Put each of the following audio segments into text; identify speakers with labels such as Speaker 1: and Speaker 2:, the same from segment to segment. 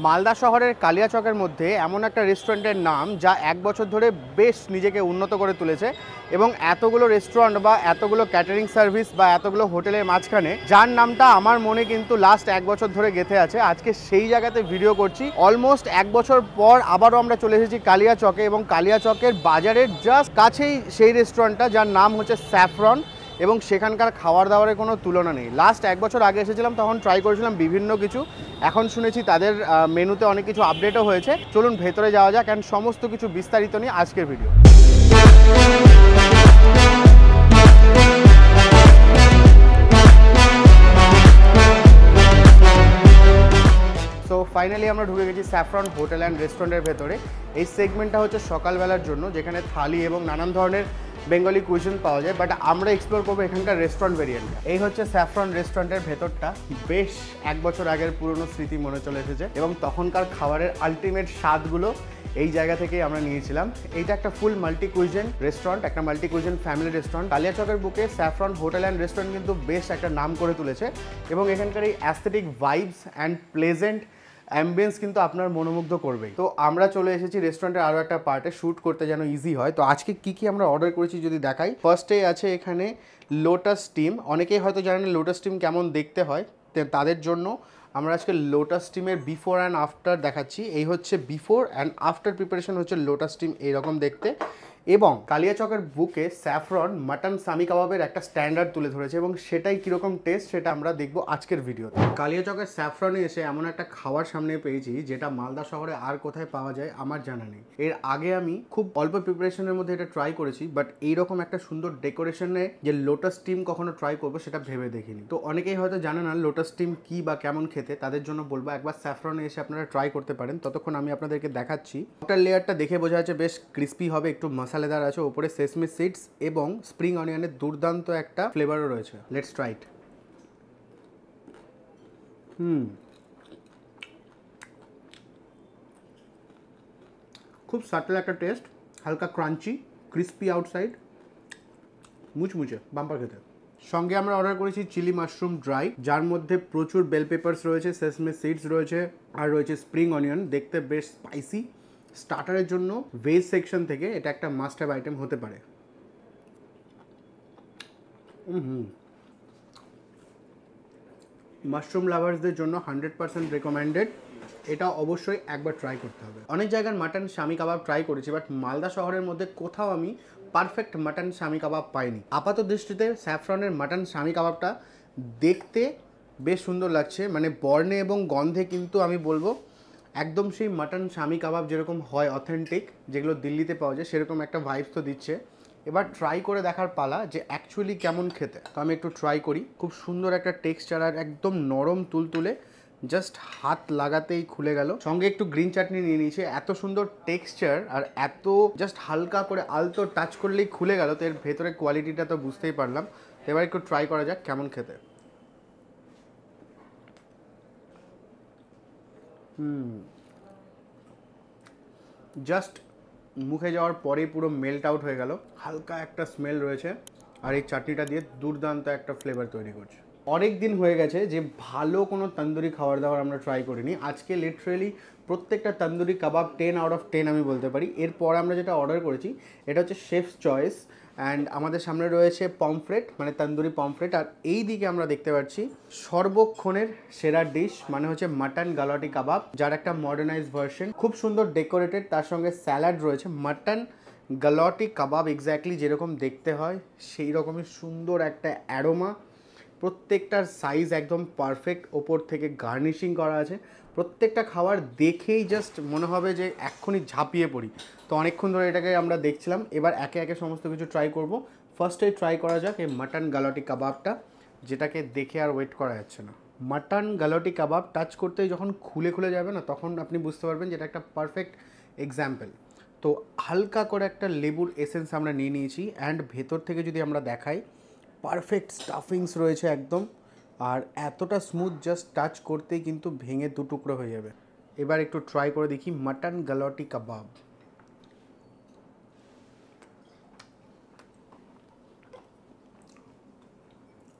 Speaker 1: মালদা শহরের কালিয়াচকের মধ্যে এমন একটা রেস্টুরেন্টের নাম যা 1 বছর ধরে বেশ নিজেকে উন্নত করে তুলেছে এবং এতগুলো রেস্টুরেন্ট বা এতগুলো ক্যাটারিং সার্ভিস বা এতগুলো হোটেলের মাঝখানে যার নামটা আমার মনে কিন্তু লাস্ট 1 বছর ধরে গেঁথে আছে। আজকে সেই জায়গাতে ভিডিও করছি। অলমোস্ট 1 বছর পর আবারও আমরা চলে এসেছি কালিয়াচকে এবং কালিয়াচকের বাজারের জাস্ট কাছেই সেই রেস্টুরেন্টটা যার নাম হচ্ছে স্যাফরন এবং সেখানকার খাবার দাবারের কোনো তুলনা নেই। লাস্ট 1 বছর আগে এসেছিলাম, তখন ট্রাই করেছিলাম বিভিন্ন কিছু। এখন শুনেছি তাদের মেনুতে অনেক কিছু আপডেটও হয়েছে। চলুন ভেতরে যাওয়া যাক, কারণ সমস্ত কিছু বিস্তারিত নিয়ে আজকের ভিডিও। সো ফাইনালি আমরা ঢুকে গেছি স্যাফরন হোটেল অ্যান্ড রেস্টুরেন্টের ভেতরে। এই সেগমেন্টটা হচ্ছে সকালবেলার জন্য, যেখানে থালি এবং নানান ধরনের বেঙ্গলি কুইজিন পাওয়া যায়, বাট আমরা এক্সপ্লোর করবো এখানকার রেস্টুরেন্ট ভেরিয়েন্ট। এই হচ্ছে স্যাফরন রেস্টুরেন্টের ভেতরটা। বেশ 1 বছর আগের পুরনো স্মৃতি মনে চলে এসেছে এবং তখনকার খাবারের আলটিমেট স্বাদগুলো এই জায়গা থেকেই আমরা নিয়েছিলাম। এইটা একটা ফুল মাল্টি কুইজিন রেস্টুরেন্ট, একটা মাল্টি কুইজিন ফ্যামিলি রেস্টুরেন্ট। কালিয়াচকের বুকে স্যাফরন হোটেল অ্যান্ড রেস্টুরেন্ট কিন্তু বেশ একটা নাম করে তুলেছে এবং এখানকার এই aesthetic vibes and pleasant ambience কিন্তু আপনার মনোমুগ্ধ করবেই। তো আমরা চলে এসেছি রেস্টুরেন্টের আরও একটা পার্টে, শ্যুট করতে যেন ইজি হয়। তো আজকে কি আমরা অর্ডার করেছি যদি দেখাই। ফার্স্টে আছে এখানে লোটাস স্টিম। অনেকেই হয়তো জানেন লোটাস স্টিম কেমন দেখতে হয়, তাদের জন্য আমরা আজকে লোটাস স্টিমের বিফোর অ্যান্ড আফটার দেখাচ্ছি। এই হচ্ছে বিফোর অ্যান্ড আফটার প্রিপারেশন হচ্ছে লোটাস স্টিম এইরকম দেখতে। এবং কালিয়াচকের বুকে স্যাফরন মাটন সামি কাবাবের একটা স্ট্যান্ডার্ড তুলে ধরেছে এবং সেটাই কীরকম টেস্ট সেটা আমরা দেখবো আজকের ভিডিওতে। কালিয়াচকের স্যাফরনে এসে এমন একটা খাবার সামনে পেয়েছি যেটা মালদা শহরে আর কোথায় পাওয়া যায় আমার জানা নেই। এর আগে আমি খুব অল্প প্রিপারেশনের মধ্যে এটা ট্রাই করেছি, বাট এইরকম একটা সুন্দর ডেকোরেশনে যে লোটাস স্টিম কখনো ট্রাই করবো সেটা ভেবে দেখিনি। তো অনেকেই হয়তো জানে না লোটাস স্টিম কি বা কেমন খেতে, তাদের জন্য বলবো একবার স্যাফরনে এসে আপনারা ট্রাই করতে পারেন। ততক্ষণ আমি আপনাদেরকে দেখাচ্ছি। ওটার লেয়ারটা দেখে বোঝা যাচ্ছে বেশ ক্রিস্পি হবে, একটু মশালেদার আছে, ওপরে সেসমি সিডস এবং স্প্রিং অনিয়নের দুর্দান্ত একটা ফ্লেভারও রয়েছে। Let's try it. খুব সাটল একটা টেস্ট, হালকা ক্রাঞ্চি, ক্রিস্পি আউটসাইড, মুচমুচে, বাম্পার খেতে। সঙ্গে আমরা অর্ডার করেছি চিলি মাশরুম ড্রাই, যার মধ্যে প্রচুর বেল পেপারস রয়েছে, সেসমি সিডস রয়েছে আর রয়েছে স্প্রিং অনিয়ন। দেখতে বেশ স্পাইসি। স্টার্টারের জন্য ভেজ সেকশন থেকে এটা একটা মাস্ট হ্যাভ আইটেম হতে পারে। মাশরুম লাভার্সদের জন্য 100% রেকমেন্ডেড। এটা অবশ্যই একবার ট্রাই করতে হবে। অনেক জায়গার মাটন শামি কাবাব ট্রাই করেছি, বাট মালদা শহরের মধ্যে কোথাও আমি পারফেক্ট মাটন শামি কাবাব পাইনি। আপাত দৃষ্টিতে স্যাফরনের মাটন শামি কাবাবটা দেখতে বেশ সুন্দর লাগছে, মানে বর্ণে এবং গন্ধে কিন্তু আমি বলবো একদম সেই মাটন শামি কাবাব যেরকম হয় অথেন্টিক, যেগুলো দিল্লিতে পাওয়া যায়, সেরকম একটা ভাইবস তো দিচ্ছে। এবার ট্রাই করে দেখার পালা যে অ্যাকচুয়ালি কেমন খেতে। তো আমি একটু ট্রাই করি। খুব সুন্দর একটা টেক্সচার আর একদম নরম তুলতুলে, জাস্ট হাত লাগাতেই খুলে গেল। সঙ্গে একটু গ্রিন চাটনি নিয়ে নিয়েছে। এত সুন্দর টেক্সচার আর এত জাস্ট হালকা করে আলতো টাচ করলেই খুলে গেল, তো এর ভেতরে কোয়ালিটিটা তো বুঝতেই পারলাম। এবার একটু ট্রাই করা যাক কেমন খেতে। জাস্ট মুখে যাওয়ার পরেই পুরো মেল্ট আউট হয়ে গেল। হালকা একটা স্মেল রয়েছে আর এই চাটনিটা দিয়ে দুর্দান্ত একটা ফ্লেভার তৈরি করছে। অনেক দিন হয়ে গেছে যে ভালো কোনো তন্দুরি খাবার দাবার আমরা ট্রাই করিনি। আজকে লিটারেলি প্রত্যেকটা তন্দুরি কাবাব 10 আউট অফ 10 আমি বলতে পারি। এরপর আমরা যেটা অর্ডার করেছি এটা হচ্ছে শেফস চয়েস অ্যান্ড আমাদের সামনে রয়েছে পমফ্রেট, মানে তন্দুরি পমফ্রেট। আর এই দিকে আমরা দেখতে পাচ্ছি সর্বক্ষণের সেরা ডিশ, মানে হচ্ছে মাটন গালাটি কাবাব, যার একটা মডার্নাইজ ভার্সন, খুব সুন্দর ডেকোরেটেড। তার সঙ্গে স্যালাড রয়েছে। মাটন গালাটি কাবাব এক্স্যাক্টলি যেরকম দেখতে হয় সেই রকমই সুন্দর একটা অ্যারোমা। প্রত্যেকটার সাইজ একদম পারফেক্ট, ওপর থেকে গার্নিশিং করা আছে। প্রত্যেকটা খাবার দেখেই জাস্ট মনে হবে যে এক্ষুনি ঝাঁপিয়ে পড়ি। তো অনেকক্ষণ ধরে এটাকে আমরা দেখছিলাম। এবার একে একে সমস্ত কিছু ট্রাই করব। ফার্স্টে ট্রাই করা যাক এই মাটন গালাটি কাবাবটা, যেটাকে দেখে আর ওয়েট করা যাচ্ছে না। মাটন গালাটি কাবাব টাচ করতেই যখন খুলে যাবে না, তখন আপনি বুঝতে পারবেন যে এটা একটা পারফেক্ট এক্সাম্পল। তো হালকা করে একটা লেবুর এসেন্স আমরা নিয়ে নিয়েছি অ্যান্ড ভেতর থেকে যদি আমরা দেখাই, পারফেক্ট স্টাফিংস রয়েছে একদম, আর এতটা স্মুথ, জাস্ট টাচ করতেই কিন্তু ভেঙে দু টুকরো হয়ে যাবে। এবার একটু ট্রাই করে দেখি mutton galouti kebab.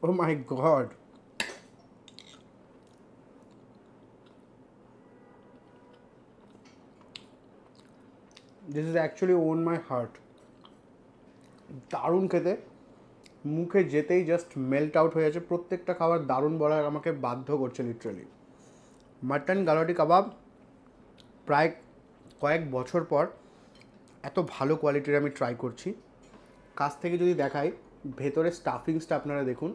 Speaker 1: Oh my god, this is actually won my heart. দারুণ খেতে, মুখে যেতেই জাস্ট মেল্ট আউট হয়ে যাচ্ছে। প্রত্যেকটা খাবার দারুণ বলার আমাকে বাধ্য করছে লিটারালি। মাটন গালোটি কাবাব প্রায় কয়েক বছর পর এত ভালো কোয়ালিটির আমি ট্রাই করছি। কাছ থেকে যদি দেখাই, ভেতরে স্টাফিংসটা আপনারা দেখুন,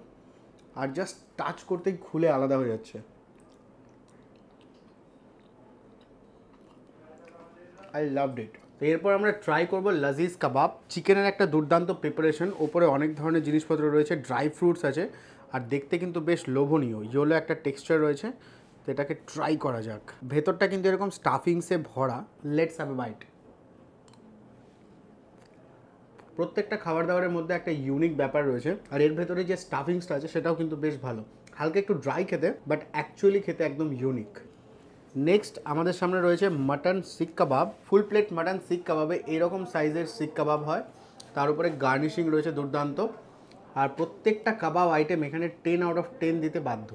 Speaker 1: আর জাস্ট টাচ করতেই খুলে আলাদা হয়ে যাচ্ছে। I loved it. এরপর আমরা ট্রাই করব লাজিজ কাবাব। চিকেনের একটা দুর্দান্ত প্রিপারেশন, ওপরে অনেক ধরনের জিনিসপত্র রয়েছে, ড্রাই ফ্রুটস আছে, আর দেখতে কিন্তু বেশ লোভনীয়। ইয়েলো একটা টেক্সচার রয়েছে, তো এটাকে ট্রাই করা যাক। ভেতরটা কিন্তু এরকম স্টাফিংসে ভরা। Let's have a bite. প্রত্যেকটা খাবার দাবারের মধ্যে একটা ইউনিক ব্যাপার রয়েছে, আর এর ভেতরে যে স্টাফিংসটা আছে সেটাও কিন্তু বেশ ভালো। হালকা একটু ড্রাই খেতে, বাট অ্যাকচুয়ালি খেতে একদম ইউনিক। নেক্সট আমাদের সামনে রয়েছে মাটন শিক কাবাব। ফুল প্লেট মাটন শিক কাবাবে এরকম সাইজের শিক কাবাব হয়, তার উপরে গার্নিশিং রয়েছে দুর্দান্ত, আর প্রত্যেকটা কাবাব আইটেম এখানে 10 আউট অফ 10 দিতে বাধ্য।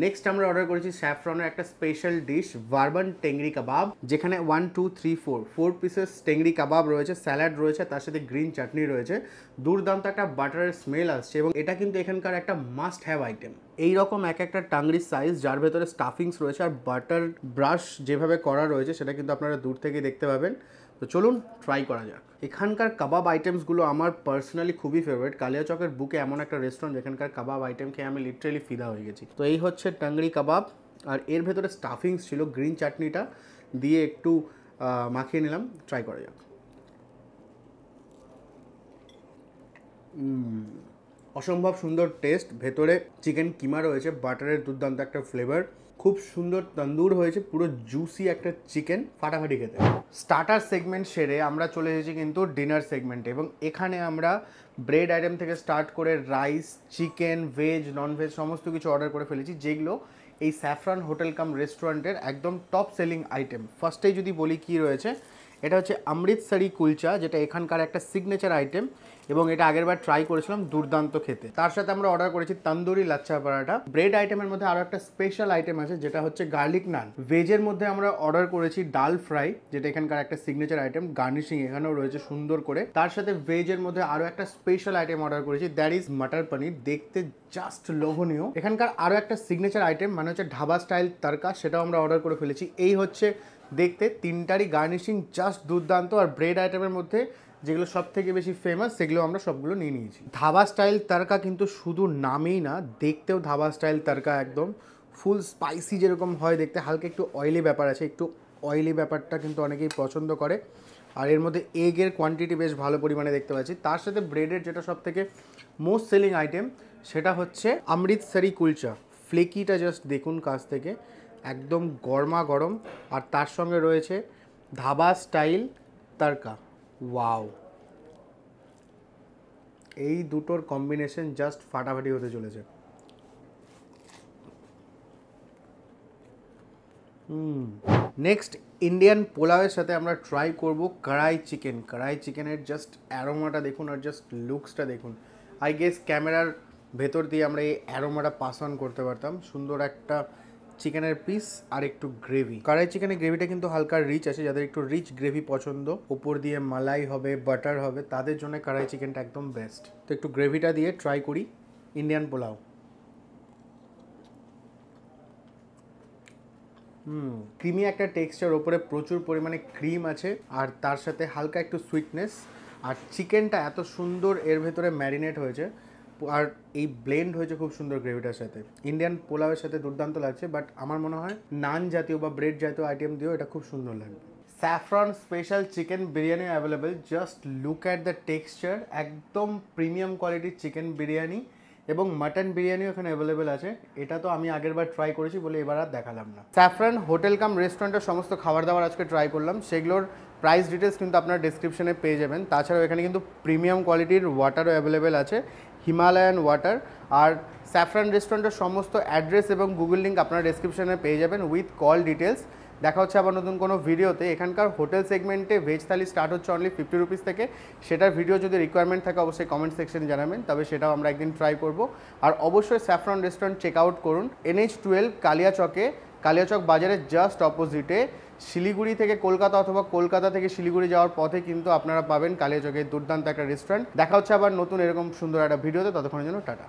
Speaker 1: নেক্সট আমরা অর্ডার করেছি স্যাফরনের একটা স্পেশাল ডিশ, ভার্বান টেংরি কাবাব, যেখানে 1 2 3 4 পিসেস টেংরি কাবাব রয়েছে, স্যালাড রয়েছে, তার সাথে গ্রিন চাটনি রয়েছে। দুর্দান্ত একটা বাটারের স্মেল আসছে, এবং এটা কিন্তু এখানকার একটা মাস্ট হ্যাভ আইটেম। এইরকম এক একটা টাংরির সাইজ, যার ভেতরে স্টাফিংস রয়েছে, আর বাটার ব্রাশ যেভাবে করা রয়েছে সেটা কিন্তু আপনারা দূর থেকে দেখতে পাবেন। তো চলুন ট্রাই করা যাক। এখানকার কাবাব আইটেমসগুলো আমার পার্সোনালি খুবই ফেভারিট। কালিয়াচকের বুকে এমন একটা রেস্টুরেন্ট যেখানকার কাবাব আইটেম খেয়ে আমি লিটারেলি ফিদা হয়ে গেছি। তো এই হচ্ছে টাংরি কাবাব, আর এর ভেতরে স্টাফিংস ছিল, গ্রিন চাটনিটা দিয়ে একটু মাখিয়ে নিলাম। ট্রাই করা যাক। অসম্ভব সুন্দর টেস্ট। ভেতরে চিকেন কিমা রয়েছে, বাটারের দুর্দান্ত একটা ফ্লেভার, খুব সুন্দর তন্দুর হয়েছে, পুরো জুসি একটা চিকেন, ফাটাফাটি খেতে। স্টার্টার সেগমেন্ট সেরে আমরা চলে এসেছি কিন্তু ডিনার সেগমেন্টে, এবং এখানে আমরা ব্রেড আইটেম থেকে স্টার্ট করে রাইস, চিকেন, ভেজ, ননভেজ সমস্ত কিছু অর্ডার করে ফেলেছি, যেগুলো এই স্যাফরন হোটেল কাম রেস্টুরেন্টের একদম টপ সেলিং আইটেম। ফার্স্টেই যদি বলি কি রয়েছে, এটা হচ্ছে অমৃতসরি কুলচা, যেটা এখানকার একটা সিগনেচার আইটেম, এবং এটা আগেরবার ট্রাই করেছিলাম, দুর্দান্ত খেতে। তার সাথে আমরা অর্ডার করেছি তন্দুরি লাচ্ছা পরাঠা। ব্রেড আইটেমের মধ্যে আরও একটা স্পেশাল আইটেম আছে, যেটা হচ্ছে গার্লিক নান। ভেজের মধ্যে আমরা অর্ডার করেছি ডাল ফ্রাই, যেটা এখানকার একটা সিগনেচার আইটেম, গার্নিশিং এখানেও রয়েছে সুন্দর করে। তার সাথে ভেজের মধ্যে আরও একটা স্পেশাল আইটেম অর্ডার করেছি, দ্যাট ইজ মটর পনির, দেখতে জাস্ট লোভনীয়। এখানকার আরও একটা সিগনেচার আইটেম মানে হচ্ছে ধাবা স্টাইল তরকা, সেটাও আমরা অর্ডার করে ফেলেছি। এই হচ্ছে দেখতে, তিনটারই গার্নিশিং জাস্ট দুর্দান্ত। আর ব্রেড আইটেমের মধ্যে যেগুলো সব থেকে বেশি ফেমাস সেগুলো আমরা সবগুলো নিয়ে নিয়েছি। ধাবা স্টাইল তরকা কিন্তু শুধু নামেই না, দেখতেও ধাবা স্টাইল তরকা, একদম ফুল স্পাইসি যেরকম হয় দেখতে, হালকা একটু অয়েলি ব্যাপার আছে, একটু অয়েলি ব্যাপারটা কিন্তু অনেকেই পছন্দ করে। আর এর মধ্যে এগের কোয়ান্টিটি বেশ ভালো পরিমাণে দেখতে পাচ্ছি। তার সাথে ব্রেডের যেটা সব থেকে মোস্ট সেলিং আইটেম, সেটা হচ্ছে অমৃতসরি কুলচা। ফ্লেকিটা জাস্ট দেখুন কাছ থেকে, একদম গরমা গরম, আর তার সঙ্গে রয়েছে ধাবা স্টাইল তরকা। ওয়াও, এই দুটোর কম্বিনেশন জাস্ট ফাটাফাটি হতে চলেছে। নেক্সট ইন্ডিয়ান পোলাওয়ের সাথে আমরা ট্রাই করব কড়াই চিকেন। কড়াই চিকেনের জাস্ট অ্যারোমাটা দেখুন, আর জাস্ট লুকসটা দেখুন। আই গেস ক্যামেরার ভেতর দিয়ে আমরা এই অ্যারোমাটা পাস অন করতে পারতাম। সুন্দর একটা চিকেনের পিস আর একটু গ্রেভি। কড়াই চিকেনের গ্রেভিটা কিন্তু হালকা রিচ আছে, যাদের একটু রিচ গ্রেভি পছন্দ, উপর দিয়ে মালাই হবে, বাটার হবে, তাদের জন্য কড়াই চিকেনটা একদম বেস্ট। তো একটু গ্রেভিটা দিয়ে ট্রাই করি ইন্ডিয়ান পোলাও। ক্রিমি একটা টেক্সচার, ওপরে প্রচুর পরিমাণে ক্রিম আছে, আর তার সাথে হালকা একটু সুইটনেস, আর চিকেনটা এত সুন্দর এর ভেতরে ম্যারিনেট হয়েছে, আর এই ব্লেন্ড হয়েছে খুব সুন্দর গ্রেভিটার সাথে। ইন্ডিয়ান পোলাওয়ের সাথে দুর্দান্ত লাগছে, বাট আমার মনে হয় নান জাতীয় বা ব্রেড জাতীয় আইটেম দিয়েও এটা খুব সুন্দর লাগবে। Saffron special chicken biryani available. Just look at the texture, একদম প্রিমিয়াম কোয়ালিটির চিকেন বিরিয়ানি, এবং মাটন বিরিয়ানিও এখানে অ্যাভেলেবেল আছে। এটা তো আমি আগেরবার ট্রাই করেছি বলে এবার আর দেখালাম না। স্যাফরন হোটেল কাম রেস্টুরেন্টের সমস্ত খাবার দাবার আজকে ট্রাই করলাম, সেগুলোর প্রাইস ডিটেলস কিন্তু আপনার ডিসক্রিপশনে পেয়ে যাবেন। তাছাড়াও এখানে কিন্তু প্রিমিয়াম কোয়ালিটির ওয়াটারও অ্যাভেলেবেল আছে, হিমালয়ান ওয়াটার। আর স্যাফরন রেস্টুরেন্টের সমস্ত অ্যাড্রেস এবং গুগল লিঙ্ক আপনারা ডিসক্রিপশনে পেয়ে যাবেন উইথ কল ডিটেলস। দেখা হচ্ছে আবার নতুন কোনো ভিডিওতে। এখানকার হোটেল সেগমেন্টে ভেজ থালি স্টার্ট হচ্ছে অনলি 50 রুপিস থেকে। সেটার ভিডিও যদি রিকোয়ারমেন্ট থাকে অবশ্যই কমেন্ট সেকশনে জানাবেন, তবে সেটাও আমরা একদিন ট্রাই করব। আর অবশ্যই স্যাফরন রেস্টুরেন্ট চেক আউট করুন, NH12 কালিয়াচকে, কালিয়াচক বাজারের জাস্ট অপোজিটে শিলিগুড়ি থেকে কলকাতা অথবা কলকাতা থেকে শিলিগুড়ি যাওয়ার পথে কিন্তু আপনারা পাবেন কালিয়াচকের দুর্দান্ত একটা রেস্টুরেন্ট। দেখা হচ্ছে আবার নতুন এরকম সুন্দর একটা ভিডিওতে, ততক্ষণের জন্য টাটা।